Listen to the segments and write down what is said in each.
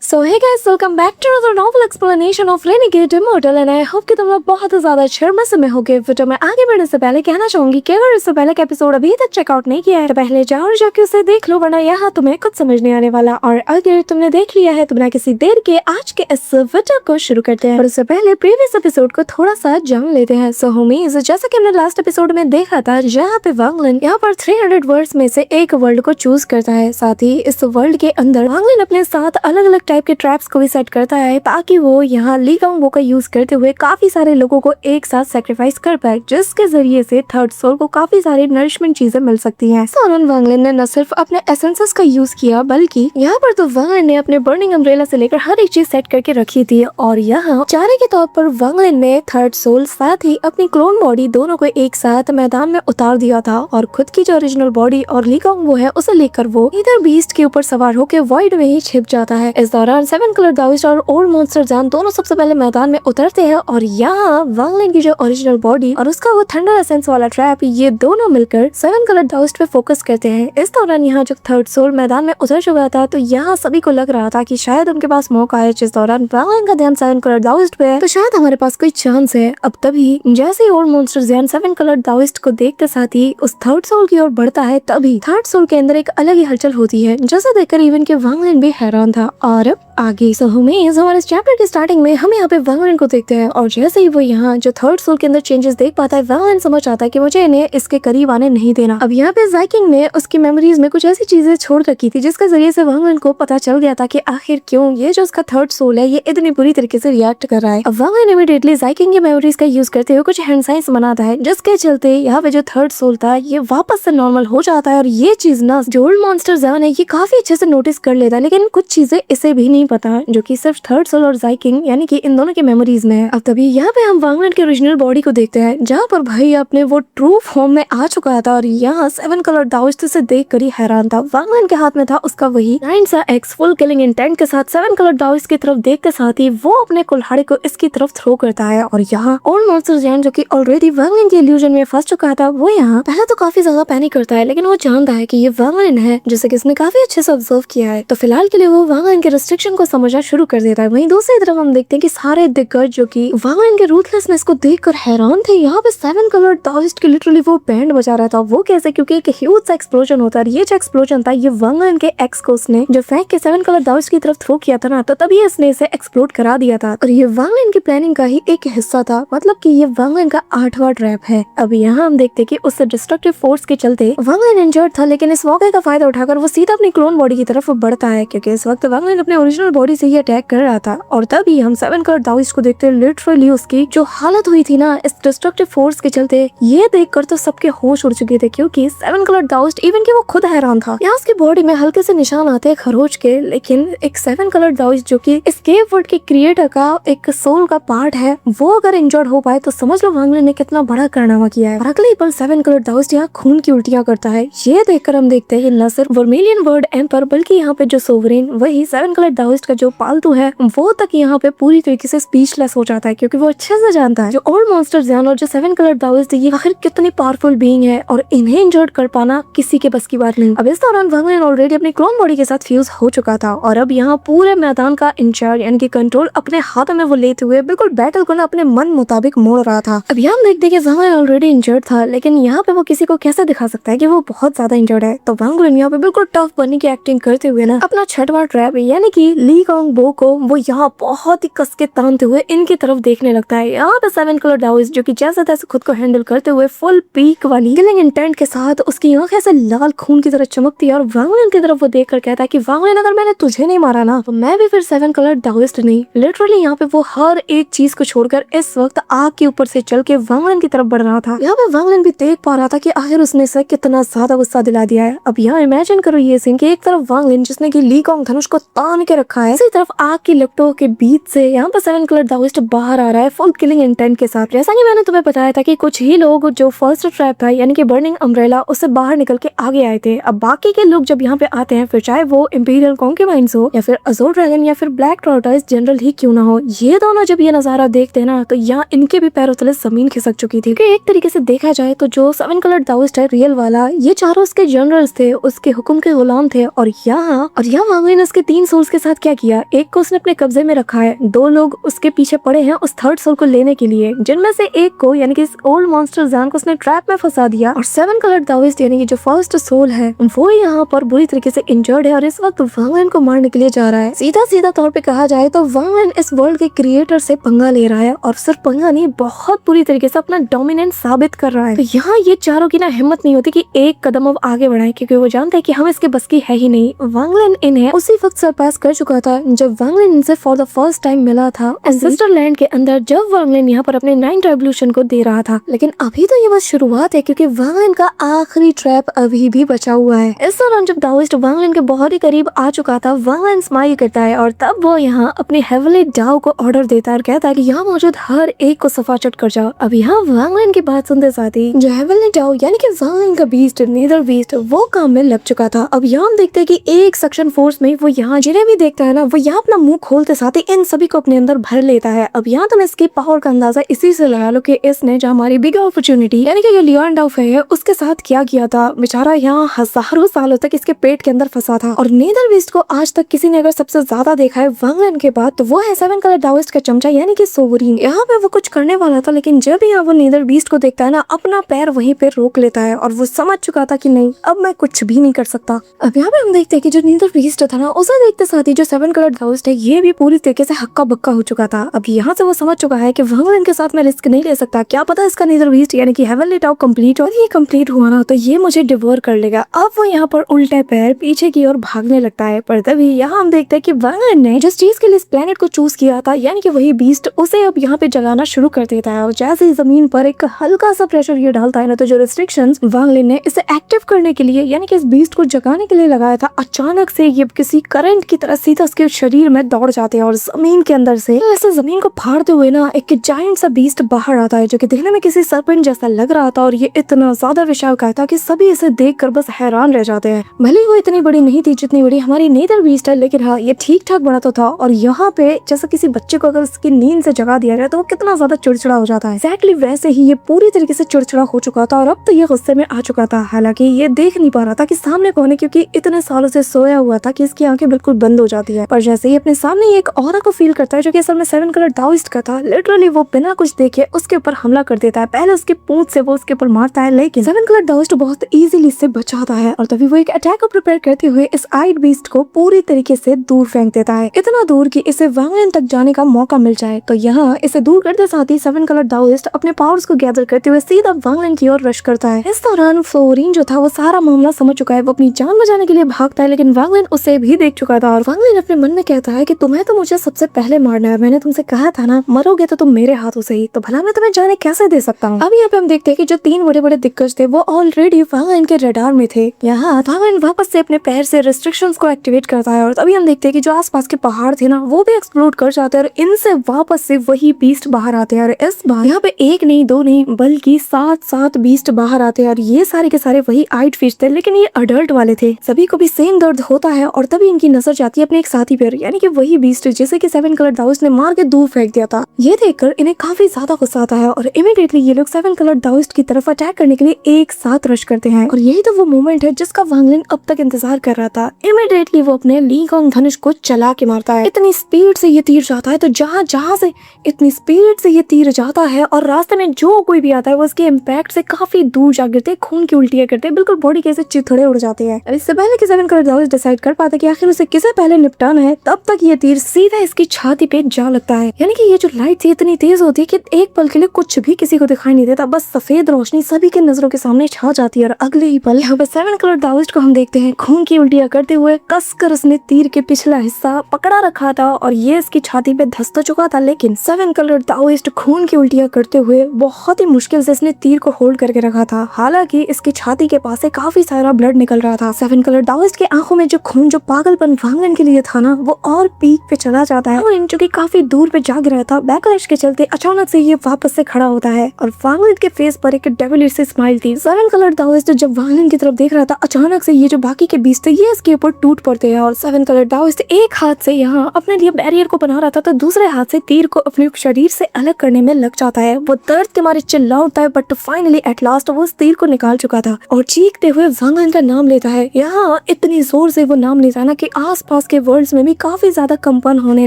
So hey guys, welcome back to another novel explanation of Renegade Immortal and I hope कि तुम लोग बहुत ज़्यादा अच्छे मजे में होगे। वीडियो में आगे बढ़ने से पहले कहना चाहूंगी कि अगर इससे पहले का एपिसोड अभी तक चेकआउट नहीं किया है तो पहले जाओ और जाके उसे देख लो, वरना यहाँ तुम्हें कुछ समझ नहीं आने वाला। और अगर तुमने देख लिया है तो बिना किसी देर के आज के इस वीडियो को शुरू करते हैं। और उससे पहले प्रीवियस एपिसोड को थोड़ा सा जान लेते हैं। सो होमीज, जैसा कि हमने लास्ट एपिसोड में देखा था जहाँ पे वांगलिन यहाँ पर 300 वर्ड्स में से एक वर्ल्ड को चूज करता है। साथ ही इस वर्ल्ड के अंदर वांगलिन अपने साथ अलग अलग टाइप के ट्रैप्स को भी सेट करता है ताकि वो यहाँ ली गांगबो का यूज करते हुए काफी सारे लोगों को एक साथ सेक्रीफाइस कर पाए, जिसके जरिए से थर्ड सोल को काफी सारी नरिशमेंट चीजें मिल सकती हैं। सोलन वांगलिन ने न सिर्फ अपने एसेंसेस का यूज किया बल्कि यहाँ पर तो वांगलिन ने अपने बर्निंग अम्ब्रेला से लेकर हर एक चीज सेट करके रखी थी। और यहाँ चारे के तौर पर वांगलिन ने थर्ड सोल साथ ही अपनी क्लोन बॉडी दोनों को एक साथ मैदान में उतार दिया था और खुद की जो ओरिजिनल बॉडी और ली गांगबो है उसे लेकर वो इधर बीस्ट के ऊपर सवार होकर वॉइड में ही छिप जाता है। इस दौरान 7 कलर दाविस्ट और ओल्ड मॉन्स्टर जान दोनों सबसे पहले मैदान में उतरते हैं और यहाँ वांगलिन की जो ओरिजिनल बॉडी और उसका वो थंडर एसेंस वाला ट्रैप ये दोनों मिलकर 7 कलर दाविस्ट पे फोकस करते हैं। इस दौरान यहाँ जो थर्ड सोल मैदान में उतर चुका था तो यहाँ सभी को लग रहा था कि शायद उनके पास मौका है। जिस दौरान वांगलिन का ध्यान 7 कलर दाविस्ट पे है तो शायद हमारे पास कोई चांस है। अब तभी जैसे ही ओल्ड मॉन्स्टर ध्यान 7 कलर दाविस्ट को देखते साथ ही उस थर्ड सोल की ओर बढ़ता है, तभी थर्ड सोल के अंदर एक अलग ही हलचल होती है, जैसा देखकर इवन के वांगलिन भी हैरान था। और आगे हमारे चैप्टर के स्टार्टिंग में हम यहाँ पे वांगलिन को देखते हैं और जैसे ही वो यहाँ जो थर्ड सोल के अंदर चेंजेस देख पाता है, वांगलिन समझ आता है कि मुझे इन्हें इसके करीब आने नहीं देना। अब यहाँ पे जाइकिंग ने उसकी मेमोरीज में कुछ ऐसी चीजें छोड़ रखी थी जिसके जरिए से वांगलिन को पता चल गया था कि आखिर क्यों ये जो उसका थर्ड सोल है ये इतनी बुरी तरीके से रिएक्ट कर रहा है। अब वांगलिन इमीडिएटली जाइकिंग की मेमोरीज का यूज करते हुए कुछ हैंड साइंस बनाता है, जिसके चलते यहाँ पे जो थर्ड सोल था ये वापस से नॉर्मल हो जाता है। और ये चीज ना जो ओल्ड मॉन्स्टर जान है ये काफी अच्छे से नोटिस कर लेता है, लेकिन कुछ चीजें इसे भी नहीं पता जो कि सिर्फ थर्ड सोल और जाइकिंग यानी कि इन दोनों के मेमोरीज में है। अब तभी यहाँ पे हम वांगलिन के ओरिजिनल बॉडी को देखते हैं जहाँ पर भाई अपने वो ट्रू फॉर्म में आ चुका था और यहाँ 7 कलर दाविस्ट से देख कर ही हैरान था। वांगलिन के हाथ में था उसका वही 9 एक्स फुल किलिंग इंटेंट के साथ 7 कलर दाविस्ट की तरफ देख के साथ ही वो अपने कुल्हाड़ी को इसकी तरफ थ्रो करता है। और यहाँ ओल्ड मॉन्स्टर जैन जो कि ऑलरेडी वांगलिन के इल्यूजन में फंस चुका था वो यहाँ पहले तो काफी ज्यादा पैनिक करता है, लेकिन वो जानता है कि ये वांगलिन है जिसे किसने काफी अच्छे से ऑब्जर्व किया है। तो फिलहाल के लिए वो वांगलिन के रिस्ट्रिक्शन को समझना शुरू कर देता है। वहीं दूसरी तरफ हम देखते हैं कि सारे दिग्गज जो कि वांगलिन के रूथलेसनेस को देखकर हैरान थे, यहाँ पे 7 कलर दाविस्ट की लिटरली वो बैंड बजा रहा था। वो कैसे? क्योंकि एक ह्यूज सा एक्सप्लोजन होता है। ये जो एक्सप्लोजन था ये वांगलिन के एक्स को उसने जो फेंक के 7 कलर दाविस्ट की तरफ थ्रो किया था ना, तो तभी इसने इसे एक्सप्लोड करा दिया था। और ये वांगलिन की प्लानिंग का ही एक हिस्सा था, मतलब कि ये वांगलिन का 8वां ट्रैप है। अब यहाँ हम देखते हैं कि उस डिस्ट्रक्टिव फोर्स के चलते वांगलिन इंजर्ड था, लेकिन इस मौके का फायदा उठाकर वो सीधा अपनी क्लोन बॉडी की तरफ बढ़ता है, क्योंकि इस वक्त वांगलिन अपने ओरिजिनल बॉडी से ही अटैक कर रहा था। और तभी हम 7 कलर दाविस्ट को देखते लिटरली उसकी जो हालत हुई थी ना इस डिस्ट्रक्टिव फोर्स के चलते, ये देखकर तो सबके होश उड़ चुके थे, क्योंकि 7 कलर दाविस्ट इवन कि वो खुद हैरान था। यहाँ उसकी बॉडी में हल्के से निशान आते हैं खरोच के, लेकिन एक 7 कलर दाविस्ट जो कि इस केव वर्ल्ड के क्रिएटर का एक सोल का पार्ट है, वो अगर इंजर्ड हो पाए तो समझ लो वांगलिन ने कितना बड़ा कारनामा किया है। और अगले पल 7 कलर दाविस्ट यहाँ खून की उल्टियां करता है। ये देखकर हम देखते हैं कि न सिर्फ वर्मिलियन वर्ल्ड एम्पर बल्कि यहाँ पे जो सोवरेन वही 7 कलर दाविस्ट का जो पालतू है वो तक यहाँ पे पूरी तरीके से स्पीचलेस हो जाता है, क्योंकि वो अच्छे से जानता है जो ओल्ड मॉन्स्टर जान और जो 7 कलर दाविस्ट ये आखिर कितनी पावरफुल बीइंग है और इन्हें इंजर्ड कर पाना किसी के बस की बात नहीं। अब इस दौरान वांगलिन ऑलरेडी अपनी क्लोन बॉडी के साथ फ्यूज हो चुका था और अब यहाँ पूरे मैदान का इंचार्ज यानी कि कंट्रोल अपने हाथों में वो लेते हुए बिल्कुल बैटल को ना अपने मन मुताबिक मोड़ रहा था। अब यहाँ देखते कि वांगलिन ऑलरेडी इंजर्ड था, लेकिन यहाँ पे वो किसी को कैसे दिखा सकता है कि वो बहुत ज्यादा इंजर्ड है। तो वांगलिन यहाँ पे बिल्कुल टफ बनने की एक्टिंग करते हुए ना अपना 6वां ट्रैप यानी कि ली गांगबो को वो यहाँ बहुत ही कस के तानते हुए इनकी तरफ देखने लगता है। यहाँ पे 7 कलर दाविस्ट जो कि जैसे तैसे खुद को हैंडल करते हुए फुल पीक वाली किलिंग इंटेंट के साथ उसकी आंखें से लाल खून की तरह चमकती है और वांगलिन की तरफ वो देखकर कहता है कि वांगलिन अगर मैंने तुझे नहीं मारा ना तो मैं भी फिर 7 कलर दाविस्ट नहीं। लिटरली यहाँ पे वो हर एक चीज को छोड़कर इस वक्त आग के ऊपर से चल के वांगलिन की तरफ बढ़ रहा था। यहाँ पे वांगलिन भी देख पा रहा था कि आखिर उसने इसे कितना ज्यादा गुस्सा दिला दिया है। अब यहाँ इमेजिन करो ये सीन कि एक तरफ वांगलिन जिसने की ली गांग धनुष को तान के रखा है, इसी तरफ आग की लपटों के बीच से यहाँ पे 7 कलर दाविस्ट बाहर आ रहा है फुल किलिंग इंटेंट के साथ। जैसा कि मैंने तुम्हें बताया था कि कुछ ही लोग जो फर्स्ट ट्रैप था यानी कि बर्निंग अम्ब्रेला उससे बाहर निकल के आगे आए थे। अब बाकी के लोग जब यहाँ पे आते हैं, फिर चाहे वो इंपीरियल कॉन्क्यूबाइंस हो या फिर अज़ोर ड्रैगन या फिर ब्लैक टॉर्टोइस जनरल ही क्यों ना हो, ये दोनों जब ये नजारा देखते हैं ना तो यहाँ इनके भी पैरों तले जमीन खिसक चुकी थी। एक तरीके से देखा जाए तो जो 7 कलर दाविस्ट है रियल वाला, ये चारों उसके जनरल्स थे, उसके हुक्म के गुलाम थे। और यहाँ वांगलिन उसके 3 सोल्स उसके साथ क्या किया, एक को उसने अपने कब्जे में रखा है, दो लोग उसके पीछे पड़े हैं उस थर्ड सोल को लेने के लिए, जिनमें से एक को यानी कि इस ओल्ड मॉन्स्टर जान को उसने ट्रैप में फंसा दिया। और 7 कलर दाविस्ट यानी कि जो फर्स्ट सोल है वो यहाँ पर बुरी तरीके से इंजर्ड है और इस वक्त वांग लिन को मारने के लिए जा रहा है। सीधा तौर पे कहा जाए तो वांग लिन इस वर्ल्ड के क्रिएटर से पंगा ले रहा है और सिर्फ पंगा नहीं, बहुत बुरी तरीके से अपना डोमिनेंस साबित कर रहा है। तो यहाँ ये चारों की ना हिम्मत नहीं होती कि एक कदम अब आगे बढ़ाएं, क्योंकि वो जानते हैं कि हम इसके बस की है ही नहीं। वांग लिन इन्हें उसी वक्त सरपास कर चुका था जब वांग लिन इनसे फॉर द फर्स्ट टाइम मिला था एंसेस्टर लैंड के अंदर, जब वांग लिन यहाँ पर अपने 9th रेवोल्यूशन को दे रहा था। लेकिन अभी तो ये बस शुरुआत है, क्योंकि वांग लिन का आखिरी ट्रैप अभी भी बचा हुआ है। इस दौरान जब दाविस्ट वांग लिन के बहुत ही करीब आ चुका था, वांग लिन स्माइल करता है और तब वो यहाँ अपने हेवनली डाओ को ऑर्डर देता है और कहता है कि यहाँ मौजूद हर एक को सफाचट कर जाओ। अब यहाँ वांग लिन की बात सुनते साथ ही जो हेवनली डाओ यानी कि वांग लिन का बीस्ट नीदर बीस्ट वो काम में लग चुका था। अब यहाँ हम देखते हैं कि एक सेक्शन फोर्स में वो यहाँ जिन्हें भी देखता है ना, वो यहाँ अपना मुंह खोलते साथ ही इन सभी को अपने अंदर भर लेता है। अब यहाँ तुम इसकी पावर का अंदाजा इसी से लगा लो कि इसने जो हमारी बिग अपॉर्चुनिटी यानी कि जो लियोन डाउफ है उसके साथ क्या किया था। बेचारा यहाँ हजारों सालों तक इसके पेट के अंदर फंसा था और नीदर बीस्ट को आज तक किसी ने अगर सबसे ज्यादा देखा है वांग लिन के बाद तो वो है 7 कलर दाविस्ट का चमचा यानी कि सोवरीन। यहाँ पे वो कुछ करने वाला था, लेकिन जब यहाँ वो नीदर बीस्ट को देखता है ना, अपना पैर वहीं पे रोक लेता है और वो समझ चुका था कि नहीं, अब मैं कुछ भी नहीं कर सकता। अब यहाँ पे हम देखते हैं कि जो नीदर बीस्ट था ना, उसे देखते साथ ही जो 7 कलर दाविस्ट है ये भी पूरी तरीके से हक्का बक्का हो चुका था। अब यहाँ से वो समझ चुका है कि वांग लिन के साथ मैं रिस्क नहीं ले सकता, क्या पता इसका नीदर बीस्ट यानी कि हेवनली डाउ कंप्लीट और ये कंप्लीट हुआ ना तो ये मुझे डिवोर कर लेगा। अब वो यहाँ पर उल्टे पैर पीछे की ओर भागने लगता है, पर तभी यहाँ हम देखते हैं कि वांग लिन ने जिस चीज के लिए इस प्लेनेट को चूज किया था यानी कि वही बीस्ट, उसे अब यहाँ पे जलाना शुरू कर देता है। और जैसे ही जमीन पर एक हल्का सा प्रेशर ये डालता है ना, तो जो रिस्ट्रिक्शंस वांग लिन ने इसे एक्टिव करने के लिए यानी कि इस बीस्ट को जगाने के लिए लगाया था, अचानक से ये किसी करंट की तरह सीधा उसके शरीर में दौड़ जाते हैं और जमीन के अंदर से ऐसे जमीन को फाड़ते हुए ना एक जायंट सा बीस्ट बाहर आता है, जो कि देखने में किसी सर्पेंट जैसा लग रहा था और ये इतना ज्यादा विशालकाय था कि सभी इसे देखकर बस हैरान रह जाते हैं। भले ही वो इतनी बड़ी नहीं थी जितनी बड़ी हमारी नीदर बीस्ट है, लेकिन हाँ ये ठीक ठाक बड़ा तो था। और यहाँ पे जैसा किसी बच्चे को अगर उसकी नींद से जगा दिया जाए तो वो कितना ज्यादा चिड़चिड़ा हो जाता है, एक्जैक्टली वैसे ही ये पूरी तरीके से चिड़चिड़ा हो चुका था और अब तो ये गुस्से में आ चुका था। हालांकि ये देख नहीं पा रहा था कि सामने कौन है, क्योंकि इतने सालों से सोया हुआ था कि इसकी आंखें बिल्कुल बंद हो जाती है। पर जैसे ही अपने सामने एक ऑरा को फील करता है जो कि असल में 7 कलर दाविस्ट का था, लिटरली वो बिना कुछ देखे उसके ऊपर हमला कर देता है। पहले उसके पूंछ से वो उसके ऊपर मारता है, लेकिन 7 कलर दाविस्ट बहुत इजीली इससे बचाता है और तभी वो एक अटैक को प्रिपेयर करते हुए इस आइड बीस्ट को पूरी तरीके से दूर फेंक देता है, इतना दूर कि इसे वांग लिन तक जाने का मौका मिल जाए। तो यहाँ इसे दूर करते साथ ही 7 कलर दाविस्ट अपने पावर्स को गैदर करते हुए सीधा वांग लिन की ओर रश करता है। इस दौरान फ्लोरीन जो था वो सारा मामला समझ चुका है, वो अपनी जान बचाने के लिए भागता है, लेकिन वांग लिन उसे भी देख चुका था और वांग लिन अपने मन में कहता है कि तुम्हें तो मुझे सबसे पहले मारना है, मैंने तुमसे कहा था ना मरोगे तो तुम मेरे हाथों से ही, तो भला मैं तुम्हें जाने कैसे दे सकता हूँ। अब यहाँ पे हम देखते हैं कि जो 3 बड़े बड़े दिग्गज थे वो ऑलरेडी वांग लिन के रडार में थे। यहाँ वांग लिन वापस से अपने पैर से रिस्ट्रिक्शंस को एक्टिवेट करता है और तभी हम देखते हैं कि जो आसपास के पहाड़ थे ना वो भी एक्सप्लोड कर जाते हैं और इनसे वापस से वही बीस्ट बाहर आते हैं। और इस बार यहाँ पे एक नहीं दो नहीं बल्कि 7 बीस्ट बाहर आते हैं और ये सारे के सारे वही आइड फिश थे, लेकिन ये अडल्ट वाले थे। सभी को भी सेम दर्द होता है और तभी इनकी नजर जाती है अपने एक साथी पर यानी कि वही बीस्ट जिसे कि 7 कलर दाविस्ट ने मार के दूर फेंक दिया था। ये देखकर इन्हें काफी ज्यादा गुस्सा आता है और इमीडिएटली ये लोग 7 कलर दाविस्ट की तरफ अटैक करने के लिए एक साथ रश करते हैं और यही तो वो मोमेंट है जिसका वांग लिन अब तक इंतजार कर रहा था। इमीडिएटली वो अपने ली कॉन्ग धनुष को चला के मारता है। इतनी स्पीड से ये तीर जाता है, तो जहाँ से इतनी स्पीड से ये तीर जाता है और रास्ते में जो कोई भी आता है वो उसके इम्पैक्ट से काफी दूर जा गिरते, खून की उल्टियां करते, बिल्कुल बॉडी के चिथड़े उड़ जाते हैं। इससे पहले कि 7 कलर दाविस्ट डिसाइड कर पाता कि आखिर उसे किसे पहले निपटाना है, तब तक ये तीर सीधा इसकी छाती पे जा लगता है। यानी कि ये जो लाइट थी इतनी तेज होती है कि एक पल के लिए कुछ भी किसी को दिखाई नहीं देता, बस सफेद रोशनी सभी के नजरों के सामने छा जाती है और अगले ही पल यहाँ पे 7 कलर दाविस्ट को हम देखते हैं खून की उल्टियां करते हुए कसकर उसने तीर के पिछला हिस्सा पकड़ा रखा था और ये इसकी छाती पे धस तो चुका था, लेकिन 7 कलर दाविस्ट खून की उल्टियां करते हुए बहुत ही मुश्किल से इसने तीर को होल्ड करके रखा था। हालांकि इसकी छाती के पास से काफी सारा ब्लड निकल रहा था। 7 कलर दाविस्ट के आंखों में जो खून जो पागलपन वांग लिन के लिए था ना वो और पीक पे चला जाता है और इन जो कि काफी दूर पे जाग रहा था, बैकलैश के चलते अचानक से ये वापस से खड़ा होता है और वांग लिन के फेस पर एक डेविलिश सी स्माइल थी। 7 कलर दाविस्ट जब वांग लिन की तरफ देख रहा था, अचानक से ये जो बाकी के बीस्ट थे ये इसके ऊपर टूट पड़ते हैं और 7 कलर दाविस्ट एक हाथ से यहाँ अपने लिए बैरियर को बना रहा था तो दूसरे हाथ से तीर को अपने शरीर से अलग करने में लग जाता है। वो दर्द के मारे चिल्ला उठता है, बट फाइनली एट लास्ट वो उस तीर को निकाल चुका था और चीखते हुए वांग लिन का नाम लेता है। यहाँ इतनी जोर से वो नाम लेता है ना कि आसपास उसके वर्ड्स में भी काफी ज्यादा कंपन होने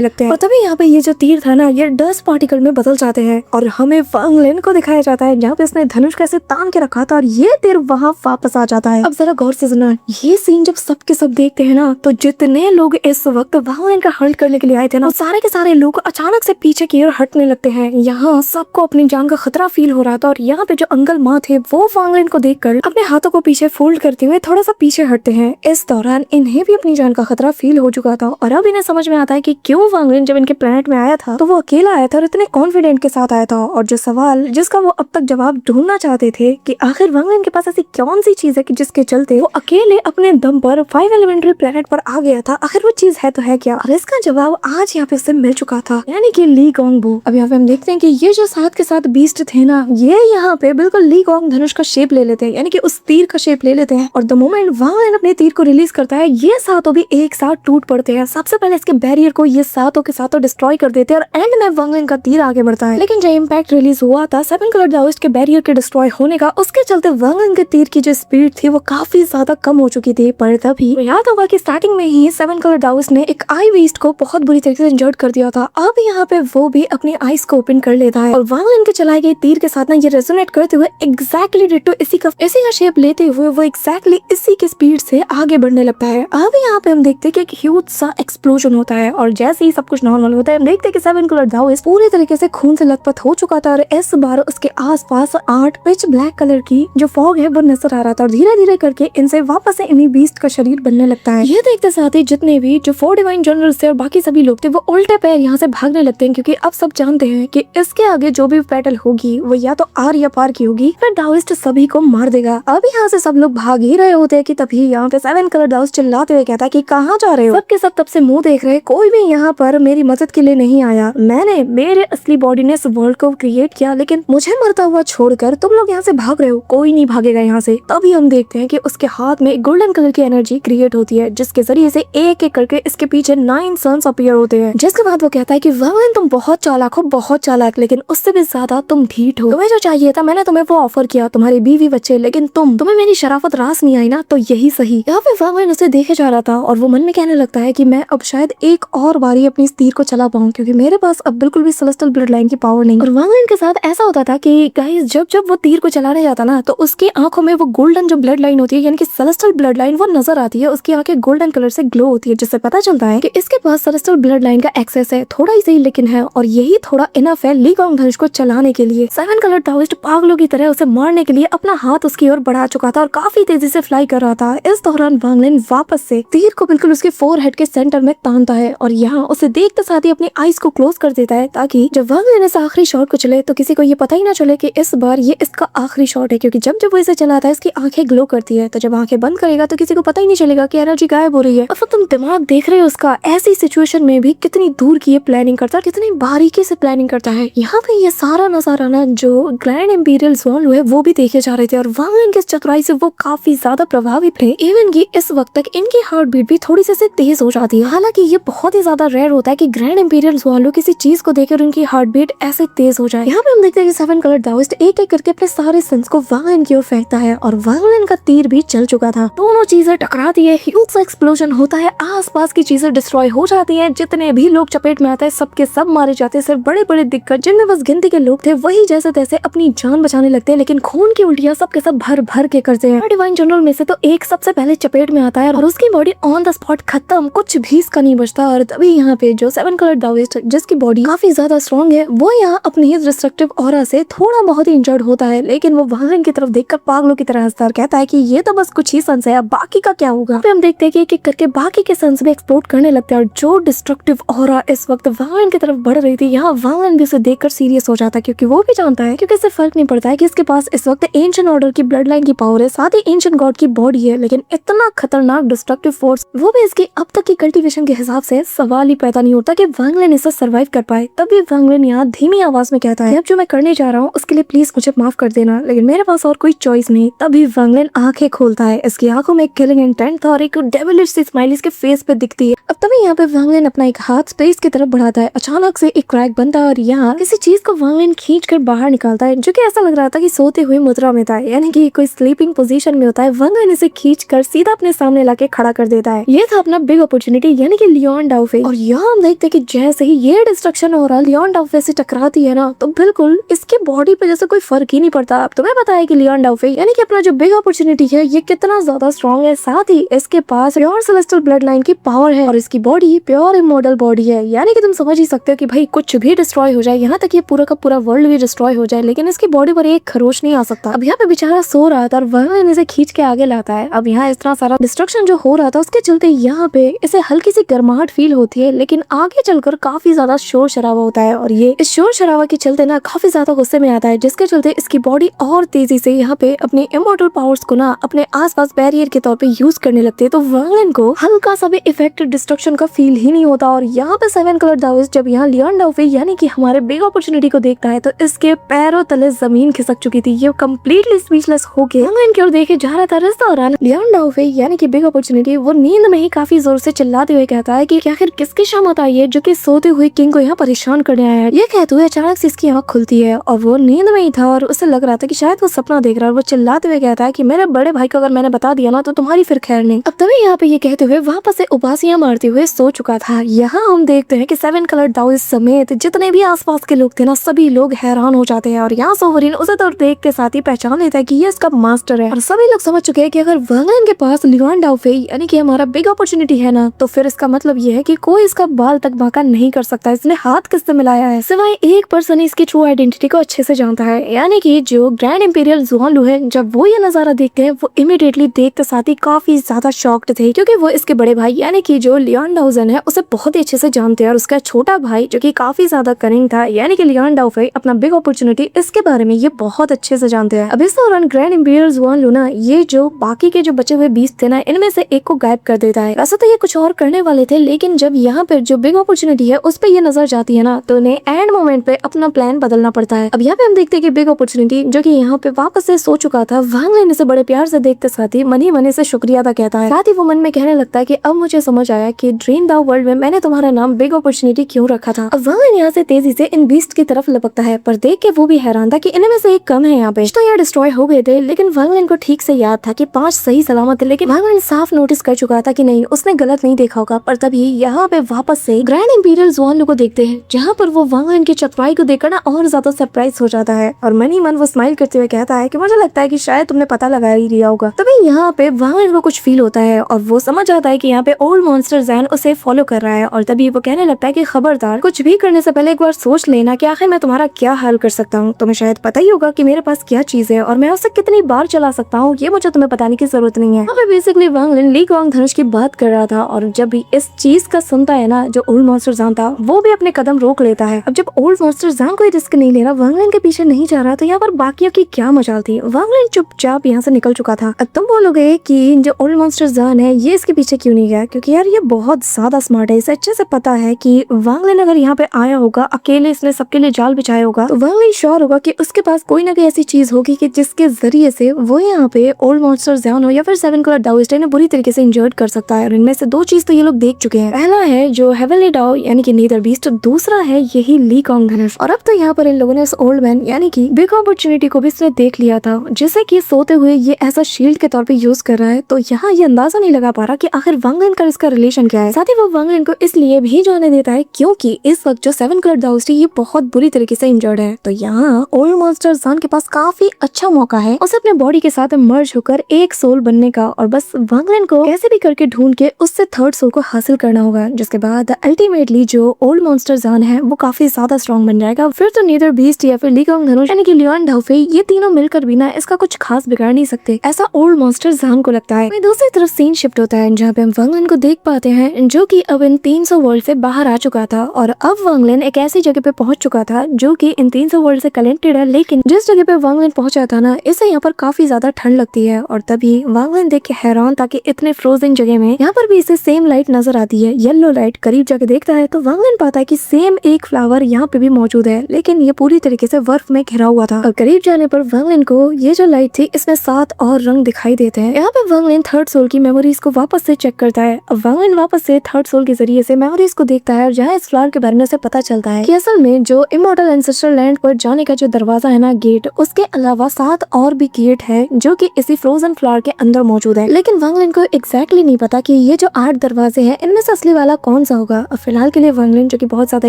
लगते हैं। और तभी यहाँ पे ये जो तीर था ना, ये डस्ट पार्टिकल में बदल जाते हैं और हमें वांग लिन को दिखाया जाता है जहाँ पे उसने धनुष कैसे तान के रखा था और ये तीर वहाँ वापस आ जाता है। अब जरा गौर से सुना, ये सीन जब सब के सब देखते हैं ना, तो जितने लोग इस वक्त वांग लिन का हल्ट करने के लिए आए थे ना, वो सारे के सारे लोग अचानक से पीछे की ओर हटने लगते हैं। यहाँ सबको अपनी जान का खतरा फील हो रहा था और यहाँ पे जो अंकल माँ थे वो वांग लिन को देखकर अपने हाथों को पीछे फोल्ड करते हुए थोड़ा सा पीछे हटते हैं। इस दौरान इन्हें भी अपनी जान का खतरा फील हो चुका था और अब इन्हें समझ में आता है कि क्यों वांग लिन जब इनके प्लेनेट में आया था तो वो अकेला आया था और इतने कॉन्फिडेंट के साथ आया था। और जो सवाल जिसका वो अब तक जवाब ढूंढना चाहते थे कि आखिर वांग लिन के पास ऐसी कौन सी चीज है कि जिसके चलते वो अकेले अपने दम पर 5 एलिमेंट्री प्लेनेट पर आ गया था, आखिर वो चीज है तो है क्या? और इसका जवाब आज यहाँ पे उसे मिल चुका था, यानी कि ली गोंग बू। अब यहाँ पे हम देखते हैं कि ये जो साथ के साथ बीस्ट थे ना, ये यहाँ पे बिल्कुल ली गोंग धनुष का शेप ले लेते हैं, यानी कि उस तीर का शेप ले लेते हैं। और द मोमेंट वांग लिन अपने तीर को रिलीज करता है, ये सातों भी एक साथ टूट पड़ते हैं। सबसे पहले इसके बैरियर को ये सातों के सातों डिस्ट्रॉय कर देते हैं और एंड में वांग लिन का तीर आगे बढ़ता है। लेकिन जो इम्पैक्ट रिलीज हुआ था 7 कलर दाओइस्ट के बैरियर के डिस्ट्रॉय होने का, उसके चलते वांग लिन के तीर की जो स्पीड थी वो काफी ज्यादा कम हो चुकी थी। पर तभी याद होगा कि स्टार्टिंग में ही 7 कलर दाओइस्ट ने एक आई बीस्ट को बहुत बुरी तरीके से इंजर्ड कर दिया था। अब यहाँ पे वो भी अपनी आईज को ओपन कर लेता है और वांग लिन के चलाए गए तीर के साथ ना ये रेजोनेट करते हुए एग्जैक्टली डिट्टो इसी का शेप लेते हुए वो एग्जैक्टली इसी के स्पीड से आगे बढ़ने लगता है। अब यहाँ पे हम देखते हैं कि एक ह्यूज सा एक्सप्लोजन होता है और जैसे ही सब कुछ नॉर्मल होता है हम देखते हैं कि 7 कलर दाओइस्ट पूरी तरीके से खून से लथपथ हो चुका था और इस बार उसके आसपास 8 पिच ब्लैक कलर की जो फॉग है वो नजर आ रहा था और धीरे धीरे करके इनसे वापस से इन्हीं बीस्ट का शरीर बनने लगता है। ये देखते साथ ही जितने भी जो 4 डिवाइन जनरल्स थे और बाकी सभी लोग थे वो उल्टे पैर यहाँ से भागने लगते हैं, क्योंकि अब सब जानते हैं कि इसके आगे जो भी बैटल होगी वो या तो आर या पार की होगी, फिर दाओइस्ट सभी को मार देगा। अब यहाँ से सब लोग भाग ही रहे होते हैं कि तभी यहाँ पे 7 कलर दाओइस्ट चिल्लाते हुए कहता है कि कहाँ जा रहे हो? सबके सब तब से मुंह देख रहे, कोई भी यहाँ पर मेरी मदद के लिए नहीं आया। मैंने मेरे असली बॉडी ने इस वर्ल्ड को क्रिएट किया, लेकिन मुझे मरता हुआ छोड़कर तुम लोग यहाँ से भाग रहे हो, कोई नहीं भागेगा यहाँ से। तभी हम देखते हैं कि उसके हाथ में गोल्डन कलर की एनर्जी क्रिएट होती है, जिसके जरिए से एक एक करके इसके पीछे 9 सन्स अपीयर होते हैं। जिसके बाद वो कहता है कि वांग लिन तुम बहुत चालाक हो, बहुत चालाक, लेकिन उससे भी ज्यादा तुम ढीठ हो। तुम्हें जो चाहिए था मैंने तुम्हें वो ऑफर किया, तुम्हारी बीवी बच्चे, लेकिन तुम्हें मेरी शराफत रास नहीं आई ना, तो यही सही। यहाँ पे वांग लिन उसे देखे जा रहा था और वो मन में कहने लगता है कि मैं अब शायद एक और बारी अपनी इस तीर को चला पाऊं, क्योंकि मेरे पास अब बिल्कुल भी सेलेस्टियल ब्लड लाइन की पावर नहीं। और वांग लिन के साथ ऐसा होता था कि गाइस जब जब वो तीर को चलाने जाता ना, तो उसकी आंखों में वो गोल्डन जो ब्लड लाइन होती है, यानी कि सेलेस्टियल ब्लड लाइन, वो नजर आती है। उसकी आंखें गोल्डन कलर से ग्लो होती है, जिससे पता चलता है कि इसके पास सेलेस्टियल ब्लड लाइन का एक्सेस है, थोड़ा ही सही लेकिन है, और यही थोड़ा इनफ है ली गोंग धनुष को चलाने के लिए। 7 कलर दाओइस्ट पागलों की तरह उसे मारने के लिए अपना हाथ उसकी ओर बढ़ा चुका था और काफी तेजी से फ्लाई कर रहा था। इस दौरान वांग लिन वापस से तीर को बिल्कुल उसके फोरहेड के सेंटर में तानता है और यहाँ उसे देखते साथ ही अपनी आईज को क्लोज कर देता है, ताकि जब वांग लिन इस आखिरी शॉट को चले तो किसी को ये पता ही ना चले कि इस बार ये इसका आखिरी शॉट है, क्योंकि जब जब वो इसे चलाता है इसकी आंखें ग्लो करती है, तो जब आंखें बंद करेगा तो किसी को पता ही नहीं चलेगा कि एनर्जी गायब हो रही है। अब तुम दिमाग देख रहे हो उसका, ऐसी सिचुएशन में भी कितनी दूर की ये प्लानिंग करता है, कितनी बारीकी से प्लानिंग करता है। यहाँ पे ये सारा नजारा ना जो ग्रैंड इंपीरियल ज़ोन है वो भी देखे जा रहे थे और वांग लिन की इस चतुराई से वो काफी ज्यादा प्रभावित थे। इवन की इस वक्त तक इनकी हार्ट बीट भी थोड़ी से तेज हो जाती है। हालांकि ये बहुत ही ज्यादा रेयर होता है कि ग्रैंड इंपीरियल ज़ोन किसी चीज को देखकर उनकी हार्ट बीट ऐसे तेज हो जाए। यहाँ पे हम देखते हैं कि 7 कलर दाओइस्ट एक एक करके अपने सारे सेंस को वांग लिन की ओर फेंकता है और वांग लिन का तीर भी चल चुका था। दोनों चीजें टकराती है, ह्यूज सा एक्सप्लोजन होता है, आसपास की चीजें डिस्ट्रॉय हो जाती हैं, जितने भी लोग चपेट में आते हैं सबके सब मारे जाते हैं। सिर्फ बड़े बड़े दिक्कत जिनमें बस गिनती के लोग थे वही जैसे तैसे अपनी जान बचाने लगते हैं, लेकिन खून की उल्टियां सबके सब भर भर के करते हैं। डिवाइन जनरल में से तो एक सबसे पहले चपेट में आता है और उसकी बॉडी ऑन द स्पॉट खत्म, कुछ भी इसका नहीं बचता। और तभी यहाँ पे जो 7 कलर दाओइस्ट जिसकी बॉडी काफी ज्यादा स्ट्रॉन्ग है, वो यहाँ अपनी डिस्ट्रक्टिव ऑरा से थोड़ा बहुत ही इंजर्ड होता है, लेकिन वो वांग लिन की तरफ देखकर पागलों की तरह हंसता कहता है कि ये तो बस कुछ ही सन्स है, बाकी का क्या होगा। फिर हम देखते हैं कि एक एक करके बाकी के सन्स भी एक्सप्लोड करने लगते हैं और जो डिस्ट्रक्टिव ऑरा इस वक्त वांग लिन की तरफ बढ़ रही थी, यहाँ वांग लिन भी उसे देखकर सीरियस हो जाता है, क्योंकि वो भी जानता है क्योंकि इससे फर्क नहीं पड़ता है कि इसके पास इस वक्त एंशिएंट ऑर्डर की ब्लड लाइन की पावर है, साथ ही एंशिएंट गॉड की बॉडी है, लेकिन इतना खतरनाक डिस्ट्रक्टिव फोर्स वो भी इसकी अब तक की कल्टीवेशन के हिसाब से सवाल ही पैदा नहीं होता कि वांग लिन इसे सर्वाइव कर पाए। तभी वांग लिन यहाँ धीमी आवाज में कहता है अब जो मैं करने जा रहा हूँ उसके लिए प्लीज मुझे माफ कर देना, लेकिन मेरे पास और कोई चॉइस नहीं। तभी वांग लिन आंखें खोलता है, इसकी आंखों में एक किलिंग इंटेंट था और एक डेविलिश सी स्माइल इसके फेस पे दिखती है। अब तभी यहाँ पे वांग लिन अपना एक हाथ स्पेस की तरफ बढ़ाता है, अचानक से एक क्रैक बनता है और यहाँ किसी चीज को वांग लिन खींच कर बाहर निकालता है, जो कि ऐसा लग रहा था कि सोते हुए मुद्रा में था, यानी कि कोई स्लीपिंग पोजीशन में होता है। वांग लिन इसे खींच कर सीधा अपने सामने लाके खड़ा कर देता है। ये था अपना बिग अपॉर्चुनिटी यानी कि लियोन डाउफे। और यहाँ हम देखते हैं कि जैसे ही ये डिस्ट्रक्शन हो रहा लियोन डाउफे से टकराती है ना, तो बिल्कुल इसके बॉडी पे जैसे कोई फर्क ही नहीं पड़ता। अब तुम्हें पता है कि लियोन डाउफे यानी कि अपना जो बिग अपॉर्चुनिटी है ये कितना ज्यादा स्ट्रॉन्ग है, साथ ही इसके पास प्योर सेलेस्टियल ब्लड लाइन की पावर है और इसकी बॉडी प्योर इमॉर्टल बॉडी है। यानी कि तुम समझ ही सकते हो कि भाई कुछ भी डिस्ट्रॉय हो जाए, यहाँ तक ये पूरा का पूरा वर्ल्ड भी डिस्ट्रॉय हो जाए, लेकिन इसकी बॉडी पर एक खरोच नहीं आ सकता। अब यहाँ पे बेचारा सो रहा था और वह इसे खींच के आगे लाता है। अब यहाँ इस तरह सारा डिस्ट्रक्शन जो हो रहा था उसके चलते यहाँ पे इसे हल्की सी गर्माहट फील होती है, लेकिन आगे चलकर काफी ज्यादा शोर शराबा होता है और ये इस शोर शराबा के चलते ना काफी ज्यादा गुस्से में आता है, जिसके चलते इसकी बॉडी और तेजी से यहाँ पे अपनी इमॉर्टल पावर्स को ना अपने आसपास बैरियर के तौर पे यूज करने लगते हैं। तो वांगलिन को हल्का सा भी इफेक्ट डिस्ट्रक्शन का फील ही नहीं होता। और यहाँ पे सेवन कलर दाउस जब यहाँ लियोन डाउफे यानी कि हमारे बिग अपॉर्चुनिटी को देखता है तो इसके पैरों तले जमीन खिसक चुकी थी। ये कम्प्लीटली स्पीचलेस होके वांगलिन की ओर देखे जा रहा था। इस दौरान लियोन डाउफे यानी कि बिग अपॉर्चुनिटी वो नींद में ही काफी जोर से चिल्लाते हुए कहता है कि आखिर किसकी शामत आई है जो कि सोते हुए किंग को यहाँ परेशान करने आया है। ये कहते हुए अचानक से इसकी आँख खुलती है और वो नींद में ही था और उसे लग रहा था कि शायद वो सपना देख रहा है। वो चिल्लाते हुए कहता है कि मेरे बड़े भाई को अगर मैंने बता दिया ना तो तुम्हारी फिर खैर नहीं। अब तभी यहाँ पे ये कहते हुए वापस से उबासियां मारते हुए सो चुका था। यहाँ हम देखते हैं कि सेवन कलर दाउस समेत जितने भी आसपास के लोग थे ना सभी लोग हैरान हो जाते हैं और यहाँ सोवरिन उसे तो देखते साथ ही पहचान लेता है कि ये इसका मास्टर है और सभी लोग समझ चुके हैं कि अगर वांगलिन के पास लियोन डाउफे यानी कि हमारा बिग अपॉर्चुनिटी है ना तो फिर इसका मतलब ये है कि कोई इसका बाल तक बांका नहीं कर सकता। इसने हाथ किससे मिलाया है सिवाय एक पर्सन इसकी ट्रू आइडेंटिटी को अच्छे से जानता है, यानी कि जो ग्रैंड इंपीरियल जुआन लू है। जब वो ये नजारा देखते हैं वो इमीडिएटली देखते साथ ही काफी ज्यादा शॉक्ड थे, क्योंकि वो इसके बड़े भाई यानी कि जो लियोन डाउजन है उसे बहुत ही अच्छे से जानते हैं और उसका छोटा भाई जो कि काफी ज्यादा कनिंग था यानी कि लियोन डाउफे अपना बिग अपॉर्चुनिटी इसके बारे में ये बहुत अच्छे से जानते हैं। अब इस दौरान ग्रैंड इंपीरियल जुआन लू ना ये जो बाकी के जो बचे हुए 20 थे ना इनमें से एक को गायब कर देता है। वैसे तो ये कुछ और करने वाले थे, लेकिन जब यहाँ पर जो बिग अपॉर्चुनिटी है उस पर ये नजर जाती है ना तो उन्हें एंड मोमेंट पे अपना प्लान बदलना पड़ता है। अब यहाँ पे हम देखते हैं कि बिग अपॉर्चुनिटी जो कि यहाँ पे वापस से सो चुका था वांगलिन से बड़े प्यार से देखते साथ ही मन ही मन से शुक्रिया अदा कहता है। साथ ही वो मन में कहने लगता है कि अब मुझे समझ आया कि ड्रीम द वर्ल्ड में मैंने तुम्हारा नाम बिग अपॉर्चुनिटी क्यों रखा था। अब वांगलिन यहाँ से तेजी से इन बीस्ट की तरफ लपकता है, पर देख के वो भी हैरान था कि इनमें से एक कम है। यहाँ पे तो यहाँ डिस्ट्रॉय हो गए थे, लेकिन वांगलिन को ठीक से याद था कि 5 सही सलामत थे। लेकिन वांगलिन साफ नोटिस कर चुका था कि नहीं उसने गलत नहीं देखा होगा। पर तभी यहाँ पे वापस से ग्रैंड इंपीरियल जुआन लू को देखते हैं, जहाँ पर वो वांगलिन की चतुराई को देखकर ना और ज्यादा सरप्राइज हो जाता है और मन ही मन वो स्माइल करते हुए कहता है कि मुझे लगता है कि शायद तुमने पता लगा ही लिया होगा। तभी यहाँ पे वांगलिन को कुछ फील होता है और वो समझ जाता है कि यहाँ पे ओल्ड मॉन्स्टर जैन उसे फॉलो कर रहा है और तभी वो कहने लगता है कि खबरदार कुछ भी करने से पहले एक बार सोच लेना कि आखिर मैं तुम्हारा क्या हल कर सकता हूँ। तुम्हें शायद पता ही होगा कि मेरे पास क्या चीज है और मैं उसे कितनी बार चला सकता हूँ, ये मुझे तुम्हें बताने की जरूरत नहीं है। यहाँ बेसिकली वांगलिन ली क्वांग धनुष की बात कर रहा था और जब भी इस चीज का सुनता है ना जो ओल्ड मॉन्स्टर जैन था वो भी अपने कदम रोक लेता है। अब जब ओल्ड मॉन्स्टर जैन कोई रिस्क नहीं ले रहा, वांगलिन के पीछे नहीं जा रहा, तो यहाँ पर बाकियों की क्या मजाल थी। वांगलिन चुपचाप यहाँ से निकल चुका था। अब तुम बोलोगे कि जो ओल्ड मॉन्स्टर जैन है ये इसके पीछे क्यों नहीं गया, क्योंकि यार ये बहुत ज्यादा स्मार्ट है। इसे अच्छे से पता है कि वांगलिन अगर यहाँ पे आया होगा अकेले, इसने सबके लिए जाल बिछाया होगा, तो वांगलिन श्योर होगा कि उसके पास कोई ना कोई ऐसी चीज होगी कि जिसके जरिए से वो यहाँ पे ओल्ड मॉन्स्टर जैन हो या फिर सेवन कलर दाओइस्ट ने बुरी तरीके से इंजर्ड कर सकता है। और इनमें से 2 चीज तो ये लोग देख चुके हैं। पहला है जो हेवनली डाओ यानी कि नीदर बीस्ट, दूसरा है यही ली क्वांग धनुष। और अब तो यहाँ पर इन लोगों ने इस ओल्ड मैन यानी कि बिग अपॉर्चुनिटी को भी इसने देख लिया था, जिसे कि सोते हुए ये ऐसा शील्ड के तौर पे यूज कर रहा है। तो यहाँ ये अंदाजा नहीं लगा पा रहा कि आखिर वांगलिन का इसका रिलेशन क्या है। साथ ही वो वांगलिन को इसलिए भी जाने देता है क्योंकि इस वक्त जो सेवन कलर दाओइस्ट ये बहुत बुरी तरीके से इंजर्ड है। तो यहाँ ओल्ड मॉन्स्टर जैन के पास काफी अच्छा मौका है उसे अपने बॉडी के साथ मर्ज होकर एक सोल बनने का, और बस वांगलिन को कैसे भी करके ढूंढ के उससे थर्ड सोल को हासिल करना होगा, जिसके बाद अल्टीमेटली जो ओल्ड मॉन्स्टर जैन है वो काफी ज्यादा स्ट्रॉन्ग बन जाएगा। फिर तो नीदर बीस्ट या फिर ली क्वांग धनुष यानी कि लियोन डाउफे ये तीनों मिलकर भी ना इसका कुछ खास बिगाड़ नहीं सकते, ऐसा ओल्ड मॉन्स्टर जैन को लगता है। वहीं दूसरी तरफ सीन शिफ्ट होता है जहाँ पे हम वांगलिन को देख पाते हैं जो कि अब इन 300 वर्ल्ड से बाहर आ चुका था और अब वांगलिन एक ऐसी जगह पे पहुंच चुका था जो कि इन 300 वर्ल्ड से कनेक्टेड है। लेकिन जिस जगह पे वांगलिन पहुंचा था ना इसे यहाँ पर काफी ज्यादा ठंड लगती है और तभी वांगलिन देख के हैरान था कि इतने फ्रोजन जगह में यहाँ पर भी इसे सेम लाइट नजर आती है, येलो लाइट। करीब जाके देखता है तो वांगलिन पाता है कि सेम एक फ्लावर यहाँ पे भी मौजूद है, लेकिन ये पूरी तरीके से बर्फ में घिरा हुआ था। और करीब जाने पर वांगलिन को ये जो लाइट थी इसमें 7 और रंग दिखाई देते हैं। यहाँ पे वांगलिन थर्ड सोल की मेमोरीज को वापस से चेक करता है। अब वांगलिन वापस से थर्ड सोल के जरिए से मेमोरीज को देखता है और जहाँ इस फ्लावर के बारे में से पता चलता है कि असल में जो इमॉर्टल एंसेस्ट्रल लैंड पर जाने का जो दरवाजा है ना गेट, उसके अलावा 7 और भी गेट है जो कि इसी फ्रोजन फ्लावर के अंदर मौजूद है। लेकिन वांगलिन को एग्जैक्टली नहीं पता कि ये जो 8 दरवाजे हैं इनमें से असली वाला कौन सा होगा। अब फिलहाल के लिए वांग लिन जो कि बहुत ज्यादा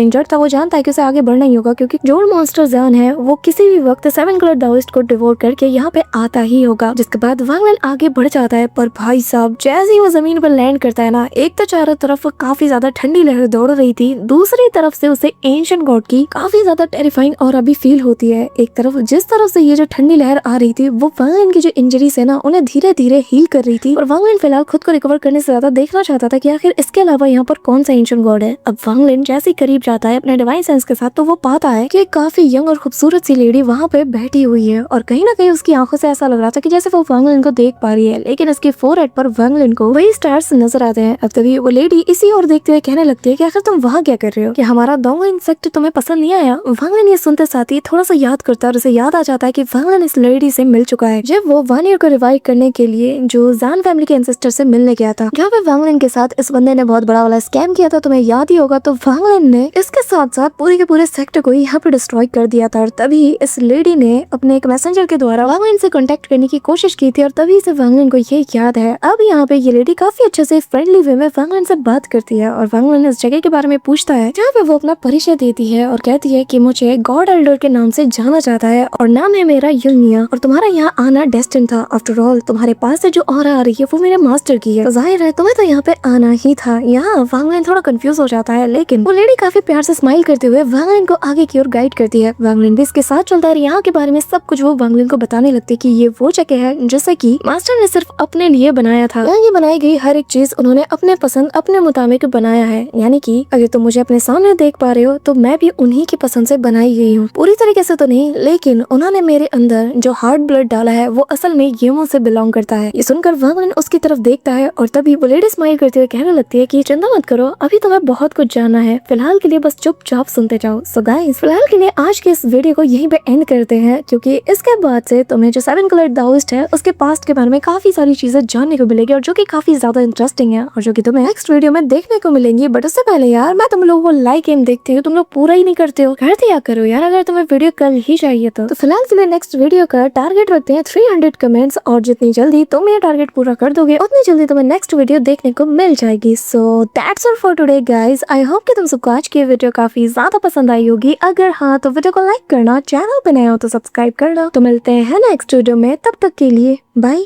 इंजर्ड था, वो जानता है कि उसे आगे बढ़ना ही होगा क्योंकि जो मॉन्स्टर ज़ान है वो किसी भी वक्त 7 कलर दाओइस्ट को डिवोर करके यहाँ पे आता ही होगा। जिसके बाद वांग लिन आगे बढ़ जाता है, पर भाई साहब जैसे ही वो जमीन पर लैंड करता है ना, एक तो चारों तरफ काफी ज्यादा ठंडी लहर दौड़ रही थी, दूसरी तरफ से उसे एंशिएंट गॉड की काफी ज्यादा टेरिफाइंग और अभी फील होती है। एक तरफ जिस तरफ से ये जो ठंडी लहर आ रही थी वो वांग लिन की जो इंजरीज है ना उन्हें धीरे धीरे हील कर रही थी, और वांग लिन फिलहाल खुद को रिकवर करने से ज्यादा देखना चाहता था कि आखिर इसके अलावा यहाँ पर कौन सा एंशिएंट गॉड है। अब वांग लिन जैसे ही करीब जाता है अपने डिवाइन सेंस के साथ, तो वो पाता है कि एक काफी यंग और खूबसूरत सी लेडी वहाँ पे बैठी हुई है, और कहीं ना कहीं उसकी आंखों से ऐसा लग रहा था कि जैसे वो वांग लिन को देख पा रही है, लेकिन उसके फोरहेड पर वांग लिन को वही स्टार्स नजर आते हैं। अब तभी वो लेडी इसी ओर देखते हुए कहने लगती है कि आखिर तुम वहाँ क्या कर रहे हो, कि हमारा डोंगो इंसेक्ट तुम्हें पसंद नहीं आया। वांग लिन ये सुनते साथ ही थोड़ा सा याद करता है और उसे याद आ जाता है कि वांग लिन इस लेडी से मिल चुका है जब वो वन ईयर को रिवाइव करने के लिए जो ज़ान फैमिली के एंसेस्टर से मिलने गया था, जहाँ पे वांग लिन के साथ इस बंदे ने बहुत बड़ा वाला स्कैम किया था, तुम्हें याद ही होगा। तो वांग लिन ने इसके साथ साथ पूरे के पूरे सेक्टर को यहाँ पे डिस्ट्रॉय कर दिया था, और तभी इस लेडी ने अपने एक मैसेंजर के द्वारा वांग लिन से कांटेक्ट करने की कोशिश की थी, और तभी से वांग लिन को ये याद है। अब यहाँ पे ये लेडी काफी अच्छे से फ्रेंडली वे में वांग लिन से बात करती है, और वांग लिन इस जगह के बारे में पूछता है जहाँ पे वो अपना परिचय देती है और कहती है कि मुझे गॉड एल्डर के नाम से जाना जाता है और नाम है मेरा युनिया, और तुम्हारा यहाँ आना डेस्टिन था। आफ्टर ऑल तुम्हारे पास से जो ऑरा आ रही है वो मेरे मास्टर की है, तो जाहिर है तुम्हें तो यहाँ पे आना ही था। यहाँ वांग लिन थोड़ा कंफ्यूज हो जाता है, लेकिन वो लेडी काफी प्यार से स्माइल करते हुए वांग लिन को आगे की ओर गाइड करती है। वांग लिन भी इसके साथ चलता है, यहाँ के बारे में सब कुछ वो वांग लिन को बताने लगती है कि ये वो जगह है जैसे कि मास्टर ने सिर्फ अपने लिए बनाया था। यहाँ ये बनाई गई हर एक चीज उन्होंने अपने पसंद अपने मुताबिक बनाया है, यानी कि अगर तुम मुझे अपने सामने देख पा रहे हो तो मैं भी उन्हीं की पसंद से बनाई गई हूँ। पूरी तरीके से तो नहीं, लेकिन उन्होंने मेरे अंदर जो हार्ट ब्लड डाला है वो असल में ये मुझसे बिलोंग करता है। ये सुनकर वांग लिन उसकी तरफ देखता है, और तभी वो लेडी स्माइल करते हुए कहने लगती है कि चिंता मत करो, अभी तुम्हें बहुत कुछ जानना है, फिलहाल के लिए बस चुपचाप सुनते जाओ। सो गाइस फिलहाल के लिए आज के इस वीडियो को यहीं पे एंड करते हैं, क्योंकि इसके बाद से तुम्हें जो 7 कलर दाओइस्ट है उसके पास्ट के बारे में काफी सारी चीजें जानने को मिलेगी, और जो कि काफी ज्यादा इंटरेस्टिंग है और जो कि तुम्हें नेक्स्ट वीडियो में देखने को मिलेंगी। बट उससे पहले यार मैं तुम लोगों को लाइक एम देखती हूँ, तुम लोग पूरा ही नहीं करते हो, कर दिया करो यार अगर तुम्हें वीडियो कल ही चाहिए तो फिलहाल के लिए नेक्स्ट वीडियो का टारगेट रखते हैं 300 कमेंट्स, और जितनी जल्दी तुम ये टारगेट पूरा कर दोगे उतनी जल्दी तुम्हें नेक्स्ट वीडियो देखने को मिल जाएगी। So that's all for today guys, I hope कि तुम सबको आज की वीडियो काफी ज्यादा पसंद आई होगी। अगर हाँ तो वीडियो को लाइक करना, चैनल पे नए हो तो सब्सक्राइब करना। तो मिलते हैं नेक्स्ट वीडियो में, तब तक के लिए बाय।